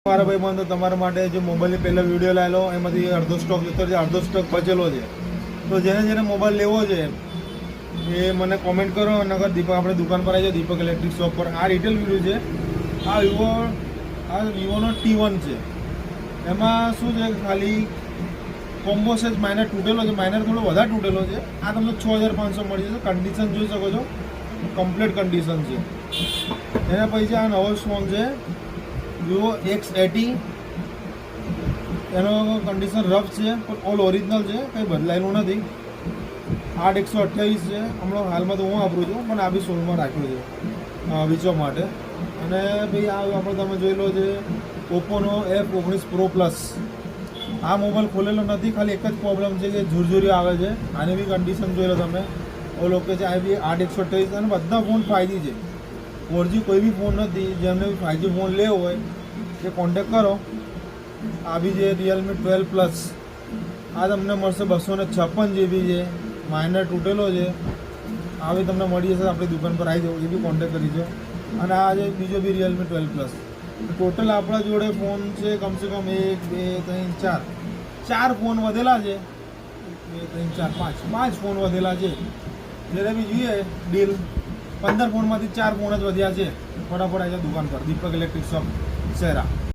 મારા ભાઈ બંધો તમારા માટે જે મોબાઈલની પહેલા વિડીયો લાવેલો એમાંથી અડધો સ્ટોક જતો છે, અડધો સ્ટોક બચેલો છે. તો જેને મોબાઈલ લેવો છે એ મને કોમેન્ટ કરો. અને અગર દીપક આપણે દુકાન પર આવી જાય દીપક ઇલેક્ટ્રિક શોપ પર. આ રિટેલ વિડીયો છે. આ વિવોનો T1 છે. એમાં શું છે, ખાલી કોમ્બો સેટ માઇનર તૂટેલો છે, માઇનર થોડો વધારે તૂટેલો છે. આ તમને 6500 મળી જશે. કન્ડિશન જોઈ શકો છો, કમ્પ્લીટ કન્ડિશન છે. એના પછી આ નવો ફોન છે વિવો X80. એનો કન્ડિશન રફ છે પણ ઓલ ઓરિજિનલ છે, કંઈ બદલાયેલું નથી. 8128 છે. હમણાં હાલમાં તો હું વાપરું છું, પણ આ બી સોલમાં રાખ્યો છે વેચવા માટે. અને ભાઈ આ આપણે તમે જોઈ લો છે ઓપ્પોનો F19 Pro Plus. આ મોબાઈલ ખોલેલો નથી, ખાલી એક જ પ્રોબ્લેમ છે કે ઝુરઝુરી આવે છે. આની બી કન્ડિશન જોઈ લો તમે. ઓલ ઓકે છે. આ બી 8128 અને બધા ફોન 5G છે. 4G કોઈ બી ફોન નથી. જેમને બી 5G ફોન લેવો હોય એ કોન્ટેક કરો. આ બી છે Realme 12 Plus. આ તમને મળશે 256 GB છે. માઇનર તૂટેલો છે. આ બી તમને મળી જશે. આપણી દુકાન પર આવી જાઓ, એ બી કોન્ટેક કરીજો. અને આ જે બીજો બી Realme 12 Plus. ટોટલ આપણા જોડે ફોન છે કમસે કમ 1 2 3 4 ફોન વધેલા છે. 1 2 3 4 5 ફોન વધેલા છે. જ્યારે બી જોઈએ ડીલ 15 ફોનમાંથી 4 ફોન જ વધ્યા છે. ફટાફટ આવી જાઓ દુકાન પર દીપક ઇલેક્ટ્રિક શોપ શહેરા.